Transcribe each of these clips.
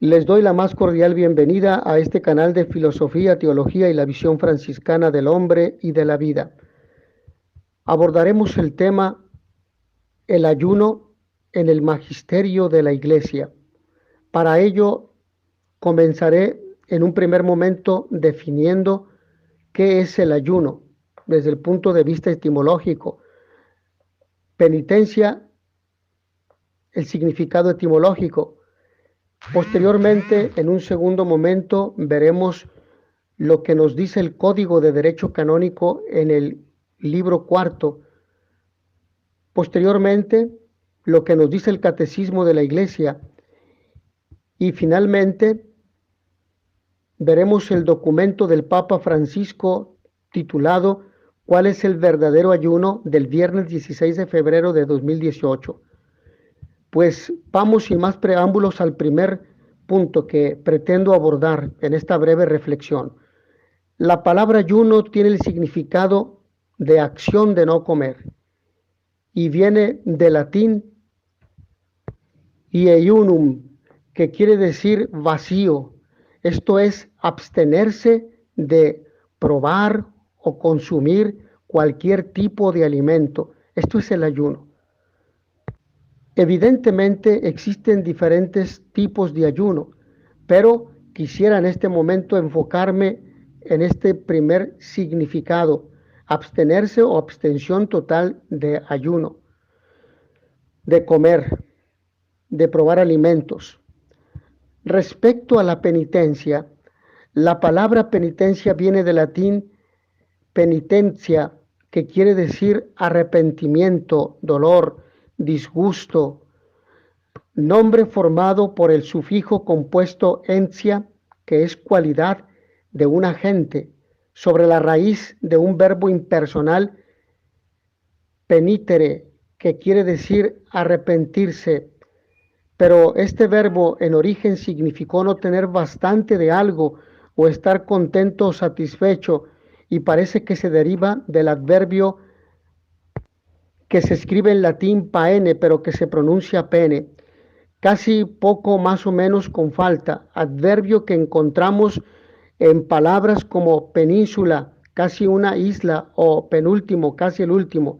Les doy la más cordial bienvenida a este canal de filosofía, teología y la visión franciscana del hombre y de la vida. Abordaremos el tema el ayuno en el magisterio de la Iglesia. Para ello, comenzaré en un primer momento definiendo qué es el ayuno desde el punto de vista etimológico. Penitencia, el significado etimológico. Posteriormente, en un segundo momento, veremos lo que nos dice el Código de Derecho Canónico en el libro cuarto. Posteriormente, lo que nos dice el Catecismo de la Iglesia. Y finalmente, veremos el documento del Papa Francisco titulado ¿Cuál es el verdadero ayuno? Del viernes 16 de febrero de 2018. Pues vamos sin más preámbulos al primer punto que pretendo abordar en esta breve reflexión. La palabra ayuno tiene el significado de acción de no comer y viene del latín iejunum, que quiere decir vacío. Esto es abstenerse de probar o consumir cualquier tipo de alimento. Esto es el ayuno. Evidentemente existen diferentes tipos de ayuno, pero quisiera en este momento enfocarme en este primer significado, abstenerse o abstención total de ayuno, de comer, de probar alimentos. Respecto a la penitencia, la palabra penitencia viene del latín penitencia, que quiere decir arrepentimiento, dolor, disgusto, nombre formado por el sufijo compuesto entia, que es cualidad de un agente, sobre la raíz de un verbo impersonal, penitere, que quiere decir arrepentirse. Pero este verbo en origen significó no tener bastante de algo o estar contento o satisfecho, y parece que se deriva del adverbio que se escribe en latín paene, pero que se pronuncia pene, casi poco más o menos con falta, adverbio que encontramos en palabras como península, casi una isla, o penúltimo, casi el último.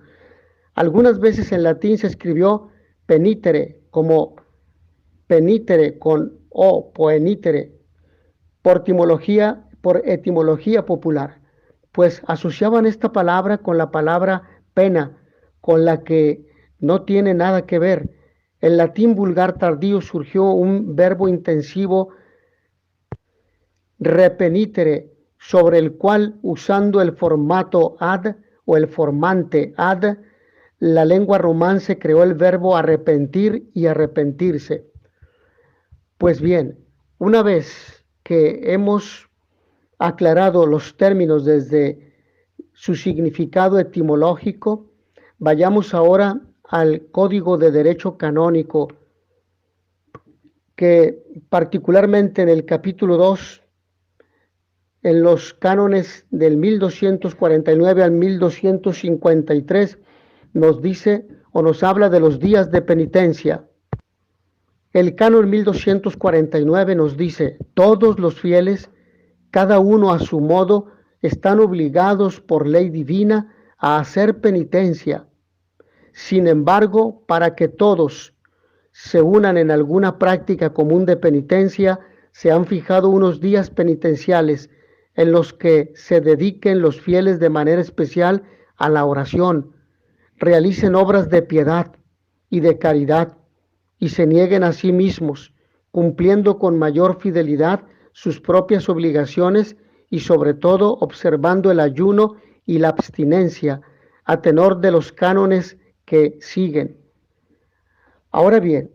Algunas veces en latín se escribió penitere, como penitere con o, poenitere, por etimología popular, pues asociaban esta palabra con la palabra pena, con la que no tiene nada que ver. En latín vulgar tardío surgió un verbo intensivo repenitere, sobre el cual, usando el formato ad o el formante ad, la lengua romance creó el verbo arrepentir y arrepentirse. Pues bien, una vez que hemos aclarado los términos desde su significado etimológico, vayamos ahora al Código de Derecho Canónico, que particularmente en el capítulo 2, en los cánones del 1249 al 1253, nos dice o nos habla de los días de penitencia. El canon 1249 nos dice: todos los fieles, cada uno a su modo, están obligados por ley divina a hacer penitencia. Sin embargo, para que todos se unan en alguna práctica común de penitencia, se han fijado unos días penitenciales en los que se dediquen los fieles de manera especial a la oración, realicen obras de piedad y de caridad y se nieguen a sí mismos, cumpliendo con mayor fidelidad sus propias obligaciones y sobre todo observando el ayuno y la abstinencia a tenor de los cánones que siguen. Ahora bien,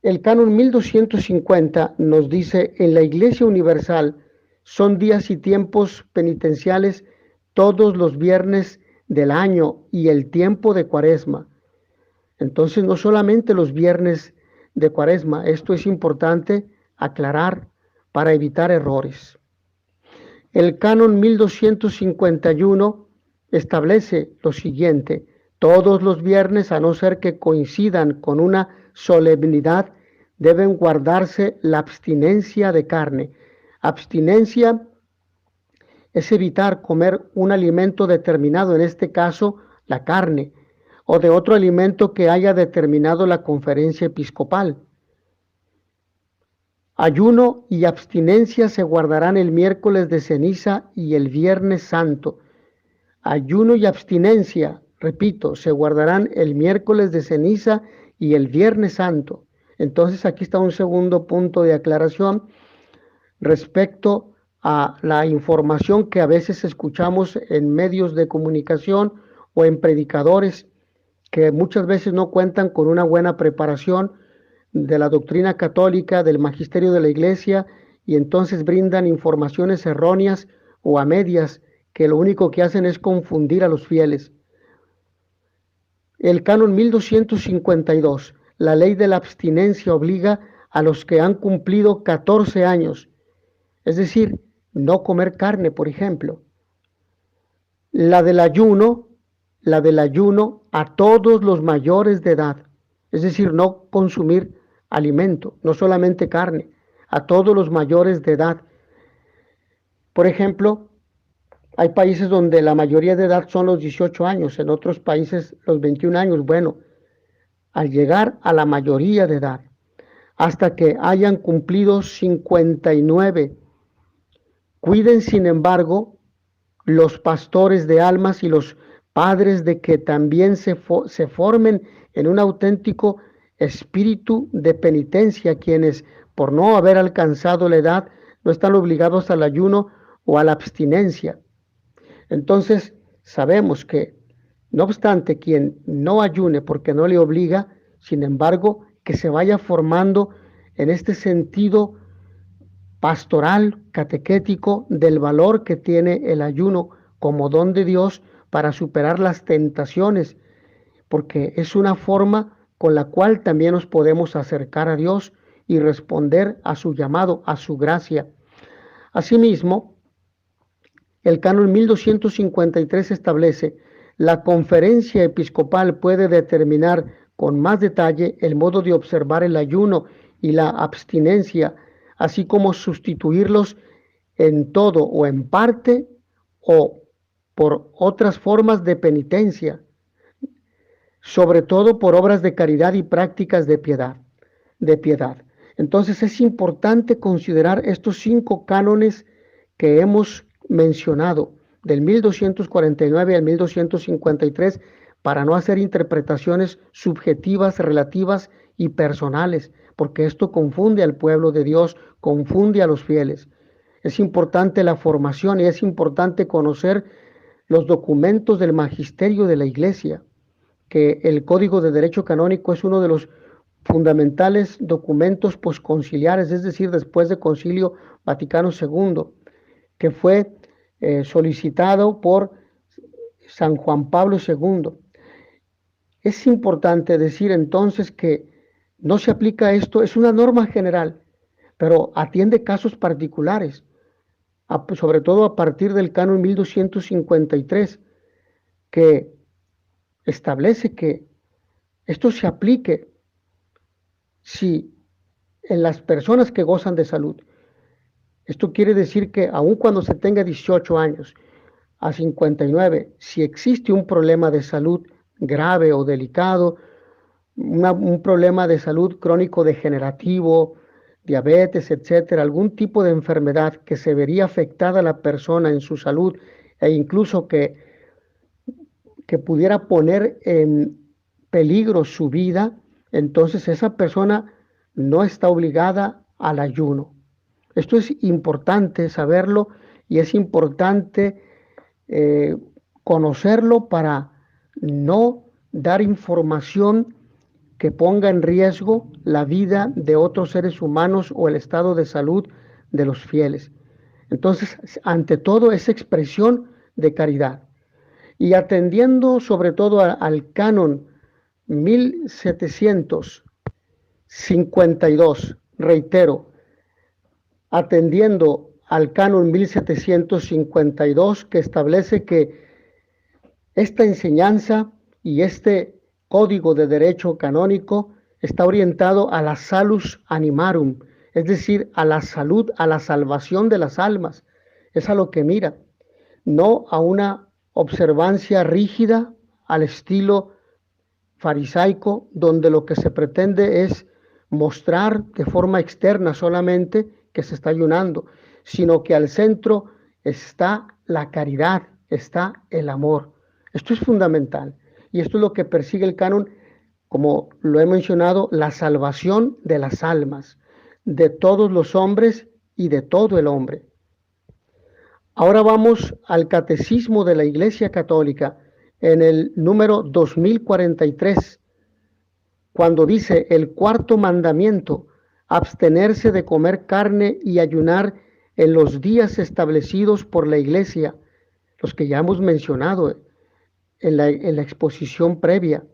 el canon 1250 nos dice: en la Iglesia Universal son días y tiempos penitenciales todos los viernes del año y el tiempo de Cuaresma. Entonces, no solamente los viernes de Cuaresma, esto es importante aclarar para evitar errores. El canon 1251 establece lo siguiente: todos los viernes, a no ser que coincidan con una solemnidad, deben guardarse la abstinencia de carne. Abstinencia es evitar comer un alimento determinado, en este caso la carne, o de otro alimento que haya determinado la conferencia episcopal. Ayuno y abstinencia se guardarán el miércoles de ceniza y el viernes santo. Ayuno y abstinencia, repito, se guardarán el miércoles de ceniza y el viernes santo. Entonces aquí está un segundo punto de aclaración respecto a la información que a veces escuchamos en medios de comunicación o en predicadores que muchas veces no cuentan con una buena preparación de la doctrina católica, del magisterio de la iglesia, y entonces brindan informaciones erróneas o a medias que lo único que hacen es confundir a los fieles. El canon 1252, la ley de la abstinencia, obliga a los que han cumplido 14 años, es decir, no comer carne, por ejemplo. La del ayuno a todos los mayores de edad, es decir, no consumir alimento, no solamente carne, a todos los mayores de edad. Por ejemplo, hay países donde la mayoría de edad son los 18 años, en otros países los 21 años. Bueno, al llegar a la mayoría de edad, hasta que hayan cumplido 59, cuiden, sin embargo, los pastores de almas y los padres de que también se formen en un auténtico espíritu de penitencia, quienes, por no haber alcanzado la edad, no están obligados al ayuno o a la abstinencia. Entonces, sabemos que, no obstante, quien no ayune porque no le obliga, sin embargo, que se vaya formando en este sentido pastoral, catequético, del valor que tiene el ayuno como don de Dios para superar las tentaciones, porque es una forma con la cual también nos podemos acercar a Dios y responder a su llamado, a su gracia. Asimismo, el canon 1253 establece: la conferencia episcopal puede determinar con más detalle el modo de observar el ayuno y la abstinencia, así como sustituirlos en todo o en parte o por otras formas de penitencia, sobre todo por obras de caridad y prácticas de piedad. Entonces es importante considerar estos 5 cánones que hemos mencionado, del 1249 al 1253, para no hacer interpretaciones subjetivas, relativas y personales, porque esto confunde al pueblo de Dios, confunde a los fieles. Es importante la formación y es importante conocer los documentos del magisterio de la Iglesia, que el Código de Derecho Canónico es uno de los fundamentales documentos posconciliares, es decir, después del Concilio Vaticano II, que fue solicitado por San Juan Pablo II. Es importante decir entonces que no se aplica esto, es una norma general, pero atiende casos particulares, sobre todo a partir del canon 1253, que establece que esto se aplique si en las personas que gozan de salud. Esto quiere decir que aun cuando se tenga 18 años a 59, si existe un problema de salud grave o delicado, un problema de salud crónico degenerativo, diabetes, etcétera, algún tipo de enfermedad que se vería afectada a la persona en su salud e incluso que pudiera poner en peligro su vida, entonces esa persona no está obligada al ayuno. Esto es importante saberlo y es importante conocerlo para no dar información que ponga en riesgo la vida de otros seres humanos o el estado de salud de los fieles. Entonces, ante todo, es expresión de caridad. Y atendiendo sobre todo al canon 1752, reitero, atendiendo al canon 1752, que establece que esta enseñanza y este código de derecho canónico está orientado a la salus animarum, es decir, a la salud, a la salvación de las almas. Es a lo que mira, no a una observancia rígida al estilo farisaico, donde lo que se pretende es mostrar de forma externa solamente que se está ayunando, sino que al centro está la caridad, está el amor. Esto es fundamental y esto es lo que persigue el canon, como lo he mencionado, la salvación de las almas, de todos los hombres y de todo el hombre. Ahora vamos al Catecismo de la Iglesia Católica, en el número 2043, cuando dice el cuarto mandamiento, abstenerse de comer carne y ayunar en los días establecidos por la Iglesia, los que ya hemos mencionado en la exposición previa.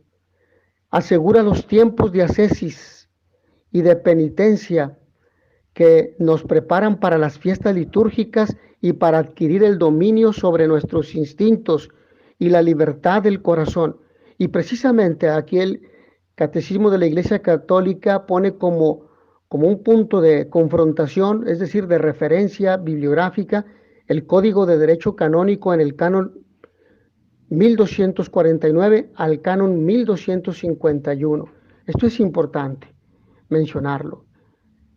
Asegura los tiempos de ascesis y de penitencia que nos preparan para las fiestas litúrgicas y para adquirir el dominio sobre nuestros instintos y la libertad del corazón. Y precisamente aquí el Catecismo de la Iglesia Católica pone como un punto de confrontación, es decir, de referencia bibliográfica, el Código de Derecho Canónico en el canon 1249 al canon 1251. Esto es importante mencionarlo.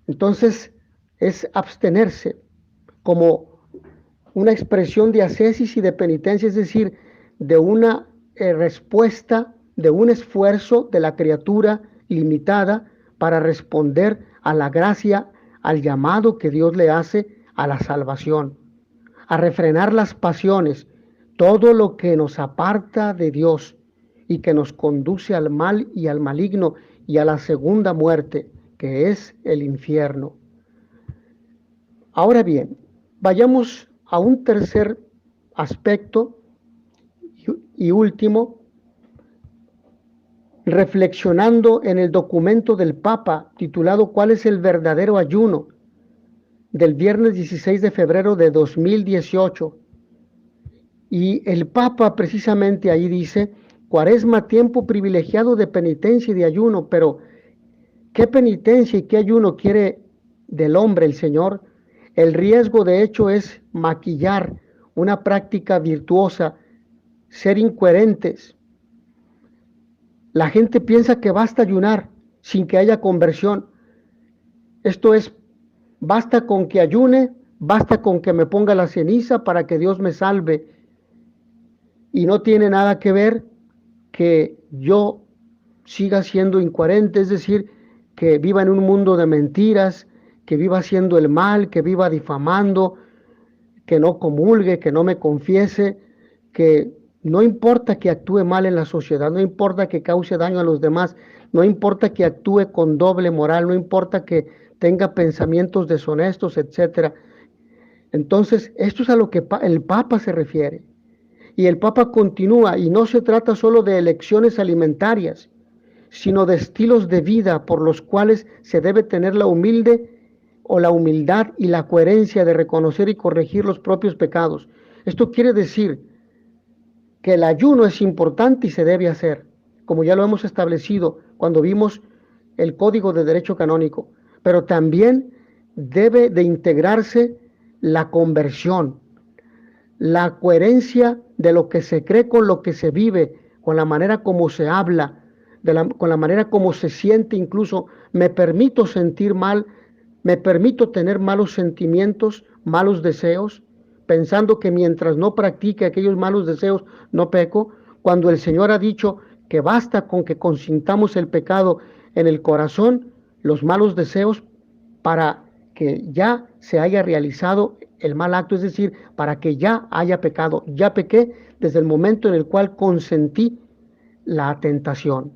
Entonces, es abstenerse como una expresión de ascesis y de penitencia, es decir, de una respuesta, de un esfuerzo de la criatura limitada para responder a la gracia, al llamado que Dios le hace a la salvación, a refrenar las pasiones, todo lo que nos aparta de Dios y que nos conduce al mal y al maligno y a la segunda muerte, que es el infierno. Ahora bien, vayamos a un tercer aspecto y último, reflexionando en el documento del Papa titulado ¿Cuál es el verdadero ayuno?, del viernes 16 de febrero de 2018. Y el Papa precisamente ahí dice, Cuaresma, tiempo privilegiado de penitencia y de ayuno, pero ¿qué penitencia y qué ayuno quiere del hombre el Señor? El riesgo de hecho es maquillar una práctica virtuosa, ser incoherentes. La gente piensa que basta ayunar sin que haya conversión. Esto es, basta con que ayune, basta con que me ponga la ceniza para que Dios me salve. Y no tiene nada que ver que yo siga siendo incoherente, es decir, que viva en un mundo de mentiras, que viva haciendo el mal, que viva difamando, que no comulgue, que no me confiese, que no importa que actúe mal en la sociedad, no importa que cause daño a los demás, no importa que actúe con doble moral, no importa que tenga pensamientos deshonestos, etc. Entonces, esto es a lo que el Papa se refiere. Y el Papa continúa, y no se trata solo de elecciones alimentarias, sino de estilos de vida por los cuales se debe tener la humildad y la coherencia de reconocer y corregir los propios pecados. Esto quiere decir que el ayuno es importante y se debe hacer, como ya lo hemos establecido cuando vimos el Código de Derecho Canónico, pero también debe de integrarse la conversión, la coherencia de lo que se cree con lo que se vive, con la manera como se habla, con la manera como se siente. Incluso me permito sentir mal, me permito tener malos sentimientos, malos deseos, pensando que mientras no practique aquellos malos deseos no peco, cuando el Señor ha dicho que basta con que consintamos el pecado en el corazón, los malos deseos, para que ya se haya realizado el mal acto, es decir, para que ya haya pecado. Ya pequé desde el momento en el cual consentí la tentación.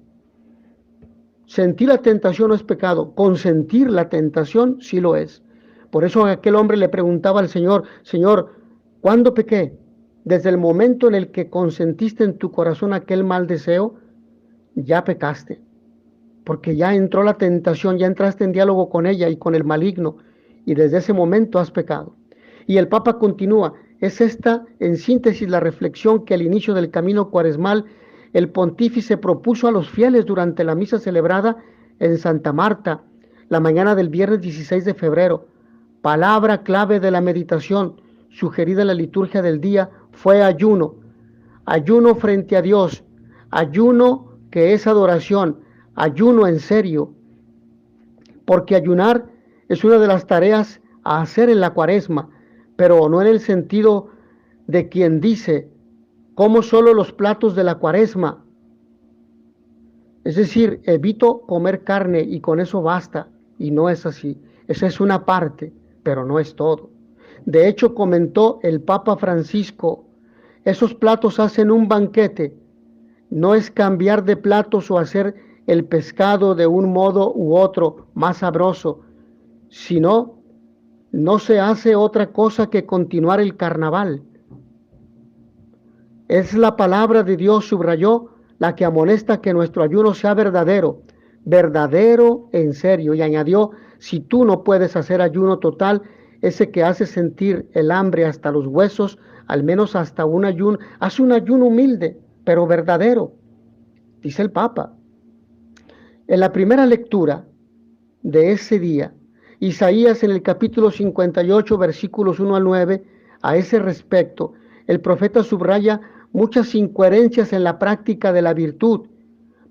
Sentir la tentación no es pecado, consentir la tentación sí lo es. Por eso aquel hombre le preguntaba al Señor, Señor, ¿cuándo pequé? Desde el momento en el que consentiste en tu corazón aquel mal deseo, ya pecaste, porque ya entró la tentación, ya entraste en diálogo con ella y con el maligno, y desde ese momento has pecado. Y el Papa continúa, es esta en síntesis la reflexión que al inicio del camino cuaresmal el pontífice propuso a los fieles durante la misa celebrada en Santa Marta, la mañana del viernes 16 de febrero. Palabra clave de la meditación sugerida en la liturgia del día fue ayuno. Ayuno frente a Dios, ayuno que es adoración, ayuno en serio, porque ayunar es una de las tareas a hacer en la Cuaresma, pero no en el sentido de quien dice, como solo los platos de la Cuaresma. Es decir, evito comer carne y con eso basta, y no es así. Esa es una parte, pero no es todo. De hecho, comentó el Papa Francisco, esos platos hacen un banquete, no es cambiar de platos o hacer el pescado de un modo u otro más sabroso, sino no se hace otra cosa que continuar el carnaval. Es la palabra de Dios, subrayó, la que amonesta que nuestro ayuno sea verdadero, verdadero en serio, y añadió, si tú no puedes hacer ayuno total, ese que hace sentir el hambre hasta los huesos, al menos hasta un ayuno, haz un ayuno humilde, pero verdadero, dice el Papa. En la primera lectura de ese día, Isaías en el capítulo 58, versículos 1 al 9, a ese respecto, el profeta subraya muchas incoherencias en la práctica de la virtud,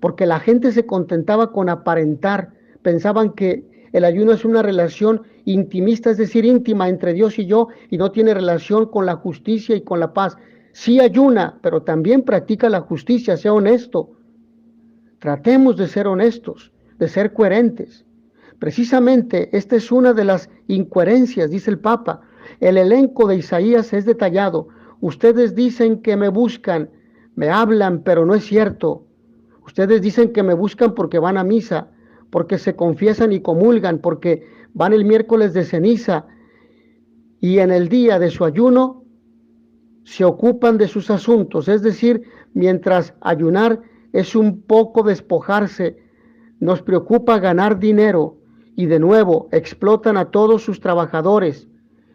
porque la gente se contentaba con aparentar, pensaban que el ayuno es una relación intimista, es decir, íntima entre Dios y yo, y no tiene relación con la justicia y con la paz. Sí ayuna, pero también practica la justicia, sea honesto. Tratemos de ser honestos, de ser coherentes. Precisamente esta es una de las incoherencias, dice el Papa. El elenco de Isaías es detallado. Ustedes dicen que me buscan, me hablan, pero no es cierto. Ustedes dicen que me buscan porque van a misa, porque se confiesan y comulgan, porque van el miércoles de ceniza y en el día de su ayuno se ocupan de sus asuntos. Es decir, mientras ayunar es un poco despojarse, nos preocupa ganar dinero y de nuevo explotan a todos sus trabajadores,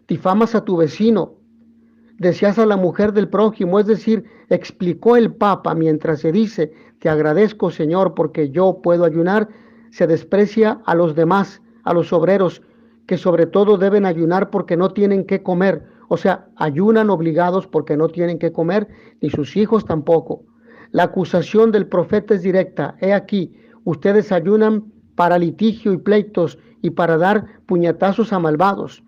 difamas a tu vecino, deseas a la mujer del prójimo, es decir, explicó el Papa mientras se dice, te agradezco Señor porque yo puedo ayunar, se desprecia a los demás, a los obreros, que sobre todo deben ayunar porque no tienen que comer, o sea, ayunan obligados porque no tienen que comer, ni sus hijos tampoco. La acusación del profeta es directa, he aquí, ustedes ayunan para litigio y pleitos y para dar puñetazos a malvados.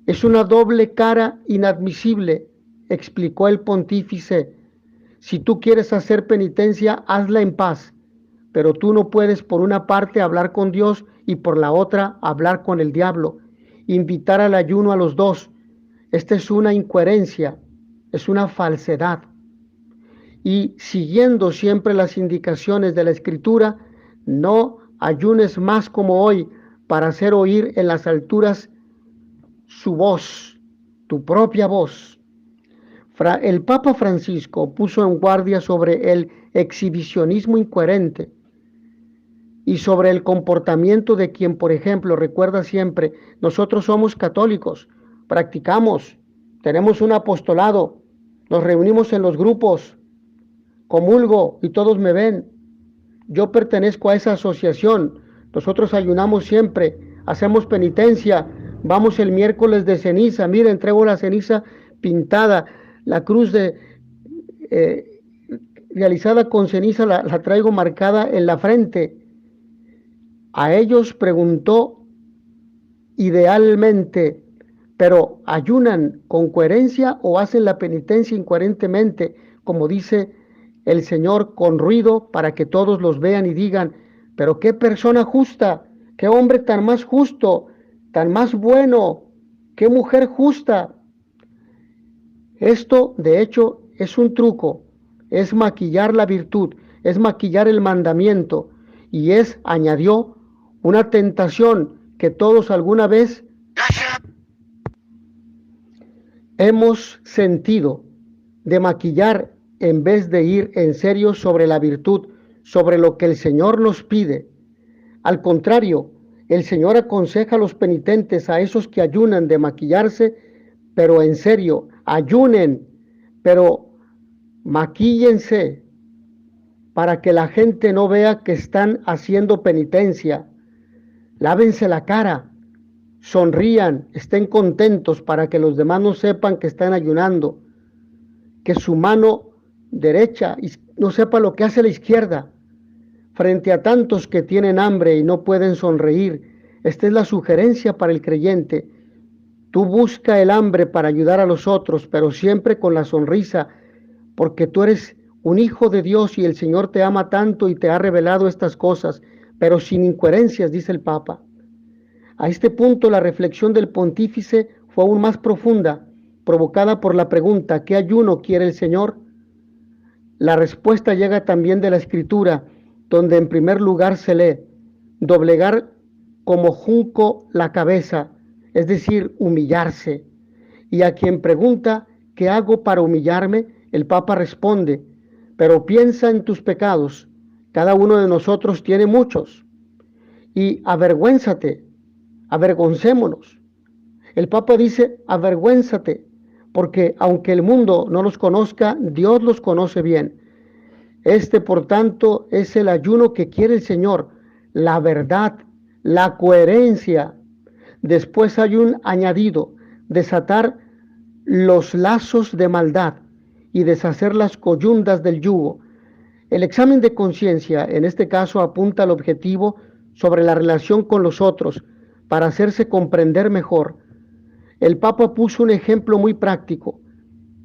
Es una doble cara inadmisible, explicó el pontífice. Si tú quieres hacer penitencia, hazla en paz, pero tú no puedes por una parte hablar con Dios y por la otra hablar con el diablo, invitar al ayuno a los dos. Esta es una incoherencia, es una falsedad. Y siguiendo siempre las indicaciones de la Escritura, no ayunes más como hoy para hacer oír en las alturas su voz, tu propia voz. El Papa Francisco puso en guardia sobre el exhibicionismo incoherente y sobre el comportamiento de quien, por ejemplo, recuerda siempre, nosotros somos católicos, practicamos, tenemos un apostolado, nos reunimos en los grupos, comulgo y todos me ven. Yo pertenezco a esa asociación, nosotros ayunamos siempre, hacemos penitencia, vamos el miércoles de ceniza, mira, entrego la ceniza pintada, la cruz realizada con ceniza la traigo marcada en la frente. A ellos preguntó idealmente, pero ¿ayunan con coherencia o hacen la penitencia incoherentemente, como dice el Señor, con ruido para que todos los vean y digan, pero qué persona justa, qué hombre tan más justo, tan más bueno, qué mujer justa? Esto, de hecho, es un truco, es maquillar la virtud, es maquillar el mandamiento y es, añadió, una tentación que todos alguna vez hemos sentido de maquillar en vez de ir en serio sobre la virtud, sobre lo que el Señor nos pide. Al contrario, el Señor aconseja a los penitentes, a esos que ayunan, de maquillarse, pero en serio, ayunen, pero maquíllense, para que la gente no vea que están haciendo penitencia. Lávense la cara, sonrían, estén contentos para que los demás no sepan que están ayunando, que su mano derecha no sepa lo que hace la izquierda. Frente a tantos que tienen hambre y no pueden sonreír, esta es la sugerencia para el creyente. Tú busca el hambre para ayudar a los otros, pero siempre con la sonrisa, porque tú eres un hijo de Dios y el Señor te ama tanto y te ha revelado estas cosas, pero sin incoherencias, dice el Papa. A este punto la reflexión del pontífice fue aún más profunda, provocada por la pregunta: ¿qué ayuno quiere el Señor? La respuesta llega también de la Escritura, donde en primer lugar se lee: doblegar como junco la cabeza, es decir, humillarse. Y a quien pregunta: ¿qué hago para humillarme?, el Papa responde: pero piensa en tus pecados, cada uno de nosotros tiene muchos, y avergüénzate, avergoncémonos. El Papa dice: avergüénzate, porque aunque el mundo no los conozca, Dios los conoce bien. Este, por tanto, es el ayuno que quiere el Señor, la verdad, la coherencia. Después hay un añadido: desatar los lazos de maldad y deshacer las coyundas del yugo. El examen de conciencia, en este caso, apunta al objetivo sobre la relación con los otros, para hacerse comprender mejor. El Papa puso un ejemplo muy práctico.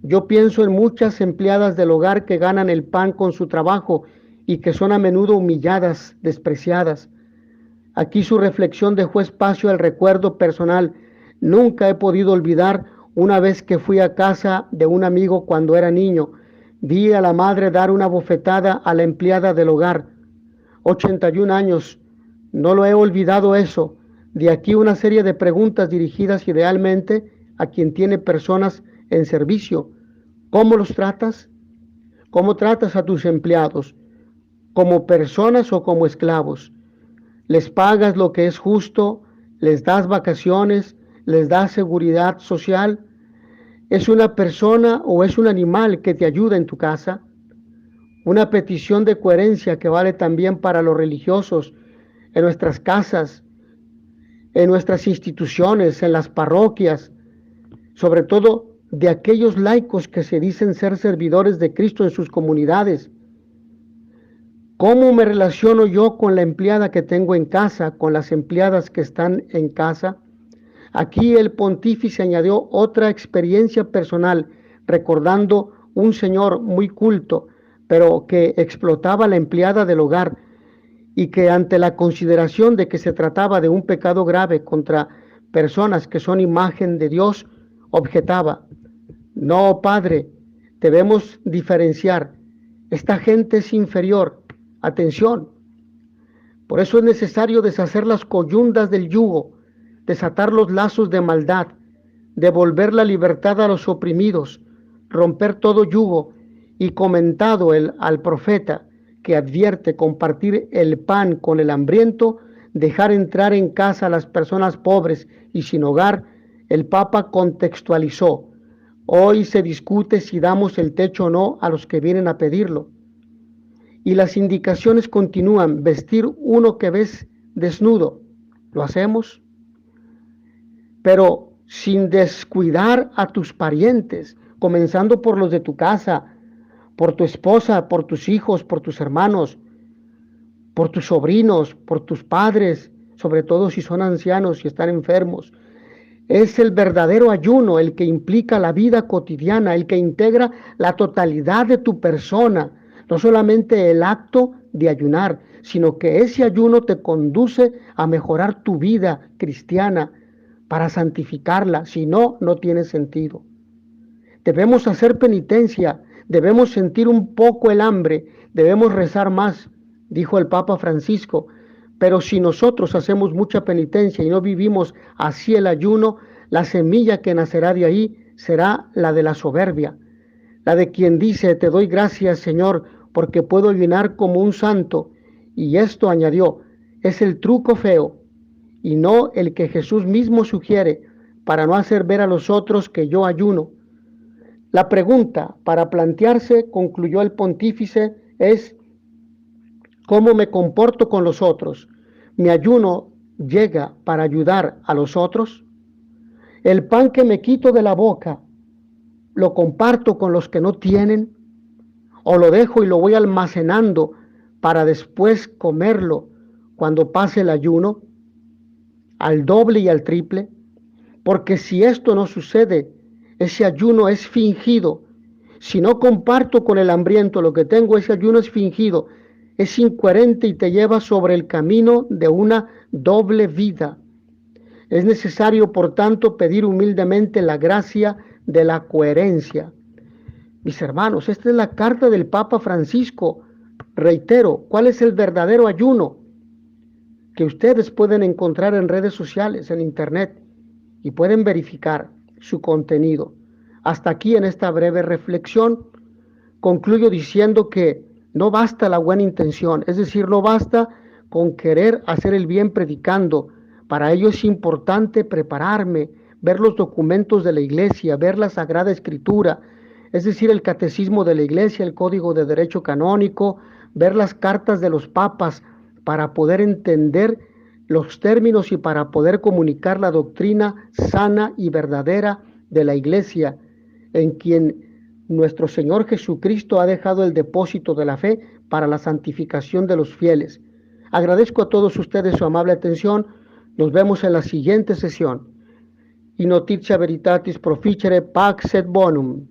Yo pienso en muchas empleadas del hogar que ganan el pan con su trabajo y que son a menudo humilladas, despreciadas. Aquí su reflexión dejó espacio al recuerdo personal. Nunca he podido olvidar una vez que fui a casa de un amigo cuando era niño. Vi a la madre dar una bofetada a la empleada del hogar. 81 años, no lo he olvidado eso. De aquí una serie de preguntas dirigidas idealmente a quien tiene personas en servicio. ¿Cómo los tratas? ¿Cómo tratas a tus empleados? ¿Como personas o como esclavos? ¿Les pagas lo que es justo? ¿Les das vacaciones? ¿Les das seguridad social? ¿Es una persona o es un animal que te ayuda en tu casa? Una petición de coherencia que vale también para los religiosos, en nuestras casas, en nuestras instituciones, en las parroquias, sobre todo de aquellos laicos que se dicen ser servidores de Cristo en sus comunidades. ¿Cómo me relaciono yo con la empleada que tengo en casa, con las empleadas que están en casa? Aquí el pontífice añadió otra experiencia personal, recordando un señor muy culto, pero que explotaba a la empleada del hogar, y que ante la consideración de que se trataba de un pecado grave contra personas que son imagen de Dios, objetaba: no, padre, debemos diferenciar. Esta gente es inferior. Atención. Por eso es necesario deshacer las coyundas del yugo, desatar los lazos de maldad, devolver la libertad a los oprimidos, romper todo yugo, y comentado al profeta que advierte compartir el pan con el hambriento, dejar entrar en casa a las personas pobres y sin hogar, el Papa contextualizó: hoy se discute si damos el techo o no a los que vienen a pedirlo. Y las indicaciones continúan: vestir uno que ves desnudo. ¿Lo hacemos? Pero sin descuidar a tus parientes, comenzando por los de tu casa, por tu esposa, por tus hijos, por tus hermanos, por tus sobrinos, por tus padres, sobre todo si son ancianos y están enfermos. Es el verdadero ayuno el que implica la vida cotidiana, el que integra la totalidad de tu persona, no solamente el acto de ayunar, sino que ese ayuno te conduce a mejorar tu vida cristiana para santificarla. Si no, no tiene sentido. Debemos hacer penitencia, debemos sentir un poco el hambre, debemos rezar más, dijo el Papa Francisco. Pero si nosotros hacemos mucha penitencia y no vivimos así el ayuno, la semilla que nacerá de ahí será la de la soberbia, la de quien dice: te doy gracias, Señor, porque puedo ayunar como un santo. Y esto, añadió, es el truco feo y no el que Jesús mismo sugiere para no hacer ver a los otros que yo ayuno. La pregunta para plantearse, concluyó el pontífice, es: cómo me comporto con los otros. Mi ayuno llega para ayudar a los otros. El pan que me quito de la boca, ¿lo comparto con los que no tienen? ¿O lo dejo y lo voy almacenando para después comerlo cuando pase el ayuno? Al doble y al triple. Porque si esto no sucede, ese ayuno es fingido. Si no comparto con el hambriento lo que tengo, ese ayuno es fingido, es incoherente y te lleva sobre el camino de una doble vida. Es necesario, por tanto, pedir humildemente la gracia de la coherencia. Mis hermanos, esta es la carta del Papa Francisco. Reitero, ¿cuál es el verdadero ayuno? Que ustedes pueden encontrar en redes sociales, en internet, y pueden verificar su contenido. Hasta aquí en esta breve reflexión, concluyo diciendo que no basta la buena intención, es decir, no basta con querer hacer el bien predicando. Para ello es importante prepararme, ver los documentos de la iglesia, ver la Sagrada Escritura, es decir, el catecismo de la iglesia, el código de derecho canónico, ver las cartas de los papas para poder entender los términos y para poder comunicar la doctrina sana y verdadera de la iglesia, en quien nuestro Señor Jesucristo ha dejado el depósito de la fe para la santificación de los fieles. Agradezco a todos ustedes su amable atención. Nos vemos en la siguiente sesión. In notitia veritatis proficere pax et bonum.